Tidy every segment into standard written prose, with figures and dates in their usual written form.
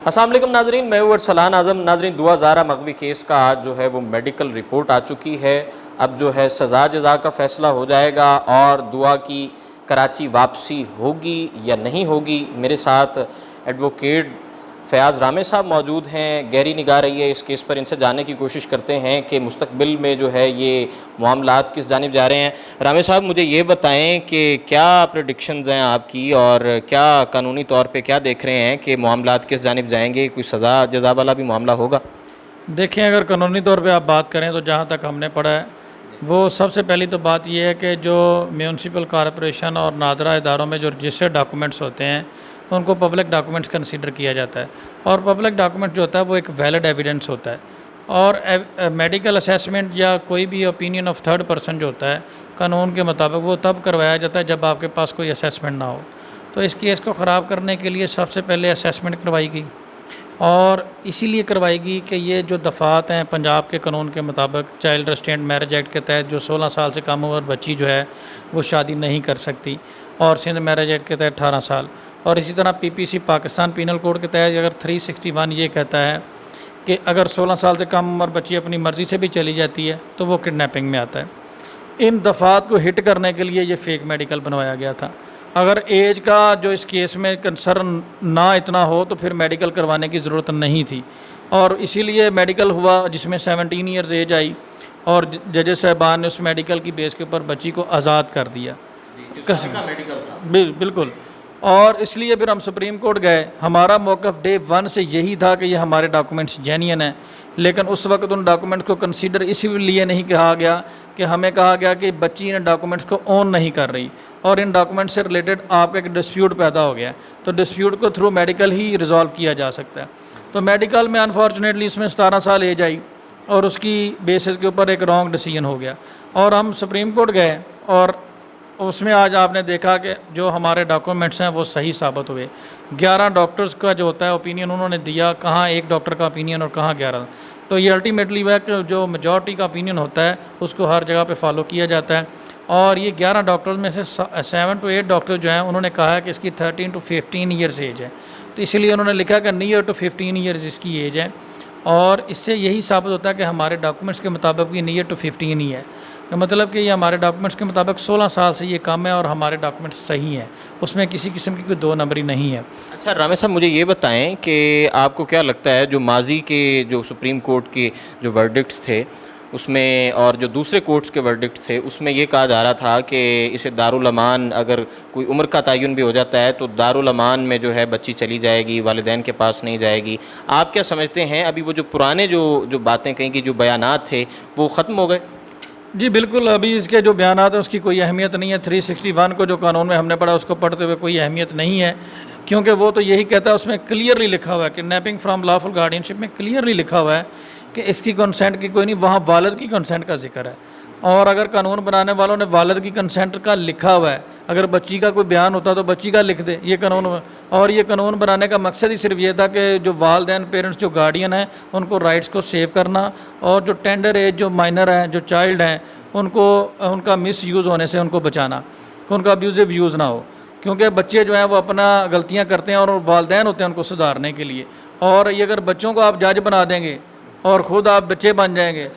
السلام علیکم ناظرین، میں ہوں ارسلان اعظم۔ ناظرین، دعا زارہ مغوی کیس کا آج جو ہے وہ میڈیکل رپورٹ آ چکی ہے۔ اب جو ہے سزا جزا کا فیصلہ ہو جائے گا اور دعا کی کراچی واپسی ہوگی یا نہیں ہوگی۔ میرے ساتھ ایڈوکیٹ فیاض رامے صاحب موجود ہیں، گہری نگاہ رہی ہے اس کیس پر۔ ان سے جاننے کی کوشش کرتے ہیں کہ مستقبل میں جو ہے یہ معاملات کس جانب جا رہے ہیں۔ رامے صاحب، مجھے یہ بتائیں کہ کیا پریڈکشنز ہیں آپ کی اور کیا قانونی طور پہ کیا دیکھ رہے ہیں کہ معاملات کس جانب جائیں گے؟ کوئی سزا جزا والا بھی معاملہ ہوگا؟ دیکھیں، اگر قانونی طور پہ آپ بات کریں تو جہاں تک ہم نے پڑھا ہے وہ سب سے پہلی تو بات یہ ہے کہ جو میونسپل کارپوریشن اور نادرہ اداروں میں جو رجسٹرڈ ڈاکومنٹس ہوتے ہیں ان کو پبلک ڈاکومنٹس کنسیڈر کیا جاتا ہے، اور پبلک ڈاکومنٹ جو ہوتا ہے وہ ایک ویلڈ ایویڈنس ہوتا ہے، اور میڈیکل اسیسمنٹ یا کوئی بھی اوپینین آف تھرڈ پرسن جو ہوتا ہے قانون کے مطابق وہ تب کروایا جاتا ہے جب آپ کے پاس کوئی اسیسمنٹ نہ ہو۔ تو اس کیس کو خراب کرنے کے لیے سب سے پہلے اسیسمنٹ کروائی گئی، اور اسی لیے کروائی گئی کہ یہ جو دفعات ہیں پنجاب کے قانون کے مطابق چائلڈ ریسٹرینٹ میرج ایکٹ کے تحت جو 16 سال سے کم عمر بچی جو ہے وہ شادی نہیں کر سکتی، اور سندھ میرج ایکٹ کے تحت 18 سال، اور اسی طرح پی پی سی پاکستان پینل کوڈ کے تحت اگر 361 یہ کہتا ہے کہ اگر 16 سال سے کم عمر بچی اپنی مرضی سے بھی چلی جاتی ہے تو وہ کڈنیپنگ میں آتا ہے۔ ان دفعات کو ہٹ کرنے کے لیے یہ فیک میڈیکل بنوایا گیا تھا۔ اگر ایج کا جو اس کیس میں کنسرن نہ اتنا ہو تو پھر میڈیکل کروانے کی ضرورت نہیں تھی، اور اسی لیے میڈیکل ہوا جس میں 17 ایئرز ایج آئی، اور ججز صاحبان نے اس میڈیکل کی بیس کے اوپر بچی کو آزاد کر دیا۔ بالکل، اور اس لیے پھر ہم سپریم کورٹ گئے۔ ہمارا موقف ڈے 1 سے یہی تھا کہ یہ ہمارے ڈاکومنٹس جینین ہیں، لیکن اس وقت ان ڈاکومنٹ کو کنسیڈر اسی لیے نہیں کہا گیا کہ ہمیں کہا گیا کہ بچی ان ڈاکومنٹس کو اون نہیں کر رہی، اور ان ڈاکومنٹ سے ریلیٹڈ آپ کا ایک ڈسپیوٹ پیدا ہو گیا، تو ڈسپیوٹ کو تھرو میڈیکل ہی ریزالو کیا جا سکتا ہے۔ تو میڈیکل میں انفارچونیٹلی اس میں 17 سال ایج آئی، اور اس کی بیسس کے اوپر ایک رانگ ڈیسیجن ہو گیا، اور ہم سپریم کورٹ گئے، اور اس میں آج آپ نے دیکھا کہ جو ہمارے ڈاکومنٹس ہیں وہ صحیح ثابت ہوئے۔ 11 ڈاکٹرز کا جو ہوتا ہے اوپینین انہوں نے دیا، کہاں ایک ڈاکٹر کا اوپینین اور کہاں 11۔ تو یہ الٹیمیٹلی وہ ہے کہ جو میجورٹی کا اوپینین ہوتا ہے اس کو ہر جگہ پہ فالو کیا جاتا ہے، اور یہ 11 ڈاکٹرز میں سے 7 to 8 ڈاکٹر جو ہیں انہوں نے کہا ہے کہ اس کی 13 to 15 ایئرز ایج ہے، تو اسی لیے انہوں نے لکھا کہ نیئر ٹو 15 ایئرز اس کی ایج ہے، اور اس سے یہی ثابت ہوتا ہے کہ ہمارے ڈاکومنٹس کے مطابق یہ نیئر ٹو 15 ہی ہے، مطلب کہ یہ ہمارے ڈاکومنٹس کے مطابق 16 سال سے یہ کم ہے، اور ہمارے ڈاکومنٹس صحیح ہیں، اس میں کسی قسم کی کوئی دو نمبری نہیں ہے۔ اچھا رامے صاحب، مجھے یہ بتائیں کہ آپ کو کیا لگتا ہے جو ماضی کے جو سپریم کورٹ کے جو ورڈکٹس تھے اس میں اور جو دوسرے کورٹس کے ورڈکٹس تھے اس میں یہ کہا جا رہا تھا کہ اسے دارالامان اگر کوئی عمر کا تعین بھی ہو جاتا ہے تو دارالامان میں جو ہے بچی چلی جائے گی، والدین کے پاس نہیں جائے گی؟ آپ کیا سمجھتے ہیں ابھی وہ جو پرانے جو باتیں کہیں گی، جو بیانات تھے وہ ختم ہو گئے؟ جی بالکل، ابھی اس کے جو بیانات ہیں اس کی کوئی اہمیت نہیں ہے۔ 361 کو جو قانون میں ہم نے پڑھا اس کو پڑھتے ہوئے کوئی اہمیت نہیں ہے، کیونکہ وہ تو یہی کہتا ہے، اس میں کلیئرلی لکھا ہوا ہے کہ نیپنگ فرام لافل گارڈینشپ میں کلیئرلی لکھا ہوا ہے کہ اس کی کنسنٹ کی کوئی نہیں، وہاں والد کی کنسنٹ کا ذکر ہے، اور اگر قانون بنانے والوں نے والد کی کنسنٹ کا لکھا ہوا ہے، اگر بچی کا کوئی بیان ہوتا تو بچی کا لکھ دے یہ قانون، اور یہ قانون بنانے کا مقصد ہی صرف یہ تھا کہ جو والدین پیرنٹس جو گارڈین ہیں ان کو رائٹس کو سیو کرنا، اور جو ٹینڈر ایج جو مائنر ہیں جو چائلڈ ہیں ان کو ان کا مس یوز ہونے سے ان کو بچانا، کہ ان کا ابیوزو یوز نہ ہو، کیونکہ بچے جو ہیں وہ اپنا غلطیاں کرتے ہیں اور والدین ہوتے ہیں ان کو سدھارنے کے لیے، اور یہ اگر بچوں کو آپ جج بنا دیں گے اور خود آپ بچے بن جائیں گے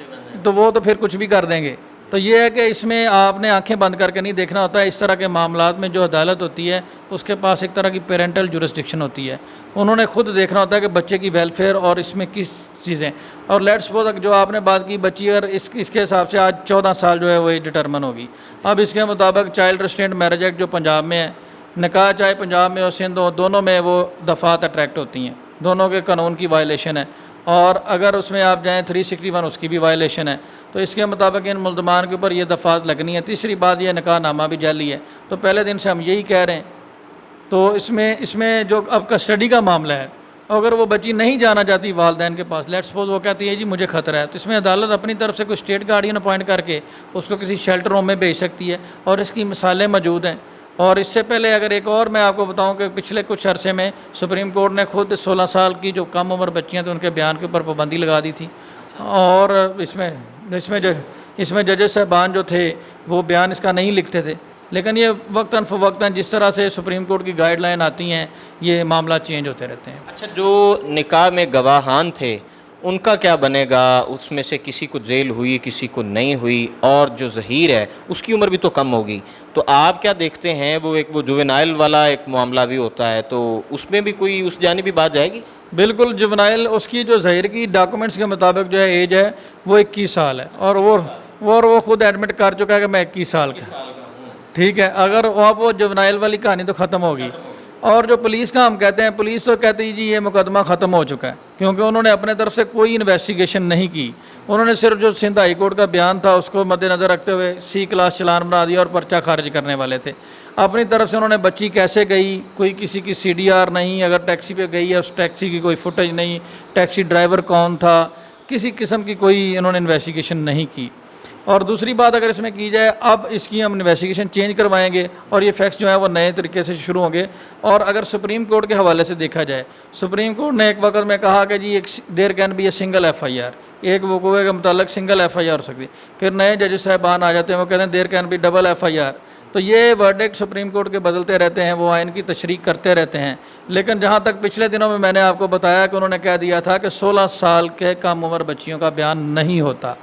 تو وہ تو پھر کچھ بھی کر دیں گے۔ تو یہ ہے کہ اس میں آپ نے آنکھیں بند کر کے نہیں دیکھنا ہوتا ہے۔ اس طرح کے معاملات میں جو عدالت ہوتی ہے اس کے پاس ایک طرح کی پیرنٹل جورسڈکشن ہوتی ہے، انہوں نے خود دیکھنا ہوتا ہے کہ بچے کی ویلفیئر اور اس میں کس چیزیں، اور لیٹس سپوز جو آپ نے بات کی بچی اگر اس کے حساب سے آج 14 سال جو ہے وہ ڈٹرمن ہوگی، اب اس کے مطابق چائلڈ ریسٹرینٹ میرج ایکٹ جو پنجاب میں ہے، نکاح چاہے پنجاب میں اور سندھ ہو، دونوں میں وہ دفعات اٹریکٹ ہوتی ہیں، دونوں کے قانون کی وائلیشن ہے، اور اگر اس میں آپ جائیں 361 اس کی بھی وائلیشن ہے، تو اس کے مطابق ان ملزمان کے اوپر یہ دفعات لگنی ہے۔ تیسری بات یہ نکاح نامہ بھی جعلی ہے، تو پہلے دن سے ہم یہی کہہ رہے ہیں۔ تو اس میں جو اب کسٹڈی کا معاملہ ہے، اگر وہ بچی نہیں جانا چاہتی والدین کے پاس، لیٹ سپوز وہ کہتی ہے جی مجھے خطرہ ہے، تو اس میں عدالت اپنی طرف سے کوئی اسٹیٹ گارڈین اپوائنٹ کر کے اس کو کسی شیلٹر ہوم میں بھیج سکتی ہے، اور اس کی مثالیں موجود ہیں۔ اور اس سے پہلے اگر ایک اور میں آپ کو بتاؤں کہ پچھلے کچھ عرصے میں سپریم کورٹ نے خود 16 سال کی جو کم عمر بچیاں تھیں ان کے بیان کے اوپر پابندی لگا دی تھی، اور اس میں ججز صاحبان جو تھے وہ بیان اس کا نہیں لکھتے تھے، لیکن یہ وقتاً فوقتاً جس طرح سے سپریم کورٹ کی گائیڈ لائن آتی ہیں یہ معاملات چینج ہوتے رہتے ہیں۔ اچھا، جو نکاح میں گواہان تھے ان کا کیا بنے گا؟ اس میں سے کسی کو جیل ہوئی، کسی کو نہیں ہوئی، اور جو ظہیر ہے اس کی عمر بھی تو کم ہوگی، تو آپ کیا دیکھتے ہیں؟ وہ جوینائل والا ایک معاملہ بھی ہوتا ہے، تو اس میں بھی کوئی اس جانب بھی بات جائے گی؟ بالکل، جونائل اس کی جو ظہیر کی ڈاکومنٹس کے مطابق جو ہے ایج ہے وہ 21 سال ہے، اور وہ خود ایڈمٹ کر چکا ہے کہ میں 21 سال کا، ٹھیک ہے۔ اگر اب وہ جونائل والی کہانی تو ختم ہوگی، اور جو پولیس کا ہم کہتے ہیں، پولیس تو کہتی ہے جی یہ مقدمہ ختم ہو چکا ہے، کیونکہ انہوں نے اپنے طرف سے کوئی انویسٹیگیشن نہیں کی، انہوں نے صرف جو سندھ ہائی کورٹ کا بیان تھا اس کو مد نظر رکھتے ہوئے سی کلاس چلان بنا دیا اور پرچہ خارج کرنے والے تھے۔ اپنی طرف سے انہوں نے بچی کیسے گئی، کوئی کسی کی سی ڈی آر نہیں، اگر ٹیکسی پہ گئی ہے اس ٹیکسی کی کوئی فوٹیج نہیں، ٹیکسی ڈرائیور کون تھا، کسی قسم کی کوئی انہوں نے انویسٹیگیشن نہیں کی۔ اور دوسری بات اگر اس میں کی جائے، اب اس کی ہم انویسٹیگیشن چینج کروائیں گے اور یہ فیکٹس جو ہیں وہ نئے طریقے سے شروع ہوں گے۔ اور اگر سپریم کورٹ کے حوالے سے دیکھا جائے، سپریم کورٹ نے ایک وقت میں کہا کہ جی there can be a single F I R, ایک وقوع کے متعلق سنگل ایف آئی آر ہو سکتی، پھر نئے ججز صاحبان آ جاتے ہیں وہ کہتے ہیں there can be double F I R. تو یہ ورڈکٹ سپریم کورٹ کے بدلتے رہتے ہیں، وہ آئین کی تشریح کرتے رہتے ہیں۔ لیکن جہاں تک پچھلے دنوں میں نے آپ کو بتایا کہ انہوں نے کہہ دیا تھا کہ 16 سال کے کم عمر بچیوں کا بیان نہیں ہوتا،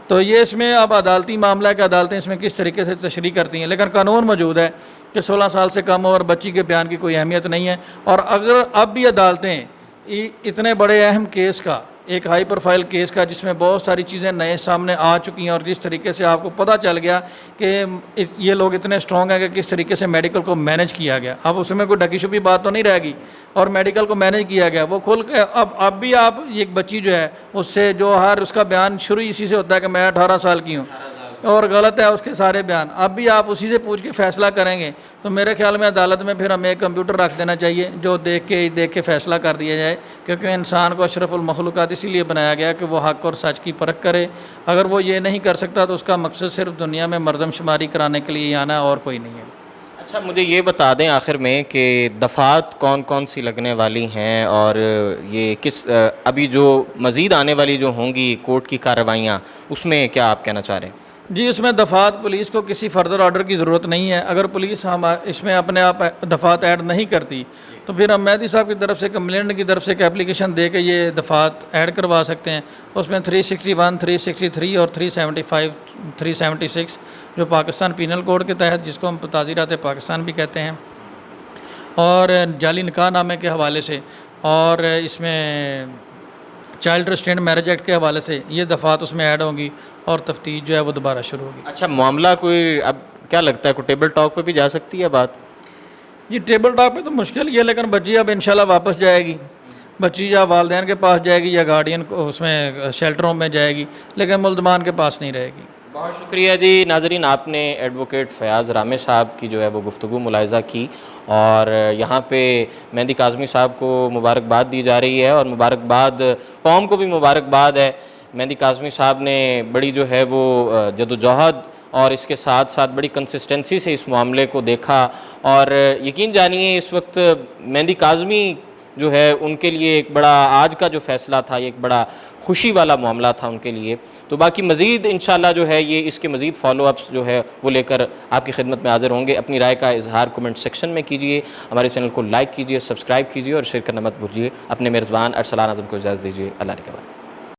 تو یہ اس میں اب عدالتی معاملہ ہے کہ عدالتیں اس میں کس طریقے سے تشریح کرتی ہیں، لیکن قانون موجود ہے کہ 16 سال سے کم عمر بچی کے بیان کی کوئی اہمیت نہیں ہے۔ اور اگر اب بھی عدالتیں اتنے بڑے اہم کیس کا، ایک ہائی پروفائل کیس کا جس میں بہت ساری چیزیں نئے سامنے آ چکی ہیں، اور جس طریقے سے آپ کو پتہ چل گیا کہ یہ لوگ اتنے اسٹرانگ ہیں کہ کس طریقے سے میڈیکل کو مینیج کیا گیا، اب اس میں کوئی ڈھکی چھپی بات تو نہیں رہے گی، اور میڈیکل کو مینیج کیا گیا، وہ کھل کے اب بھی آپ ایک بچی جو ہے اس سے جو ہر اس کا بیان شروع اسی سے ہوتا ہے کہ میں 18 سال کی ہوں، اور غلط ہے اس کے سارے بیان، اب بھی آپ اسی سے پوچھ کے فیصلہ کریں گے، تو میرے خیال میں عدالت میں پھر ہمیں ایک کمپیوٹر رکھ دینا چاہیے جو دیکھ کے فیصلہ کر دیا جائے، کیونکہ انسان کو اشرف المخلوقات اسی لیے بنایا گیا کہ وہ حق اور سچ کی پرکھ کرے۔ اگر وہ یہ نہیں کر سکتا تو اس کا مقصد صرف دنیا میں مردم شماری کرانے کے لیے آنا ہے اور کوئی نہیں ہے۔ اچھا، مجھے یہ بتا دیں آخر میں کہ دفعات کون کون سی لگنے والی ہیں، اور یہ ابھی جو مزید آنے والی جو ہوں گی کورٹ کی کارروائیاں، اس میں کیا آپ کہنا چاہ رہے ہیں؟ جی، اس میں دفعات پولیس کو کسی فردر آرڈر کی ضرورت نہیں ہے، اگر پولیس اس میں اپنے آپ دفعات ایڈ نہیں کرتی تو پھر ہم مہدی صاحب کی طرف سے کمپلینٹ کی طرف سے ایک اپلیکیشن دے کے یہ دفعات ایڈ کروا سکتے ہیں۔ اس میں 361، 363 اور 375، 376 جو پاکستان پینل کوڈ کے تحت، جس کو ہم تعزیرات پاکستان بھی کہتے ہیں، اور جعلی نکاح نامے کے حوالے سے، اور اس میں چائلڈ ریسٹرینٹ میرج ایکٹ کے حوالے سے یہ دفعات اس میں ایڈ ہوں گی، اور تفتیش جو ہے وہ دوبارہ شروع ہوگی۔ اچھا، معاملہ کوئی اب کیا لگتا ہے، کوئی ٹیبل ٹاک پہ بھی جا سکتی ہے بات؟ جی، ٹیبل ٹاک پہ تو مشکل ہی ہے، لیکن بچی اب انشاءاللہ واپس جائے گی، بچی یا والدین کے پاس جائے گی یا گارڈین اس میں شیلٹروں میں جائے گی، لیکن ملزمان کے پاس نہیں رہے گی۔ بہت شکریہ جی۔ ناظرین، آپ نے ایڈوکیٹ فیاض رامے صاحب کی جو ہے وہ گفتگو ملاحظہ کی، اور یہاں پہ مہدی کاظمی صاحب کو مبارکباد دی جا رہی ہے، اور مبارکباد قوم کو بھی مبارکباد ہے۔ مہدی کاظمی صاحب نے بڑی جو ہے وہ جدوجہد اور اس کے ساتھ ساتھ بڑی کنسسٹنسی سے اس معاملے کو دیکھا، اور یقین جانیے اس وقت مہدی کاظمی جو ہے ان کے لیے ایک بڑا، آج کا جو فیصلہ تھا یہ ایک بڑا خوشی والا معاملہ تھا ان کے لیے۔ تو باقی مزید انشاءاللہ جو ہے یہ اس کے مزید فالو اپس جو ہے وہ لے کر آپ کی خدمت میں حاضر ہوں گے۔ اپنی رائے کا اظہار کمنٹ سیکشن میں کیجیے، ہمارے چینل کو لائک کیجیے، سبسکرائب کیجیے، اور شیئر کرنا مت بھولیے۔ اپنے میزبان ارسلان اعظم کو اجازت دیجیے۔ اللہ کے بعد۔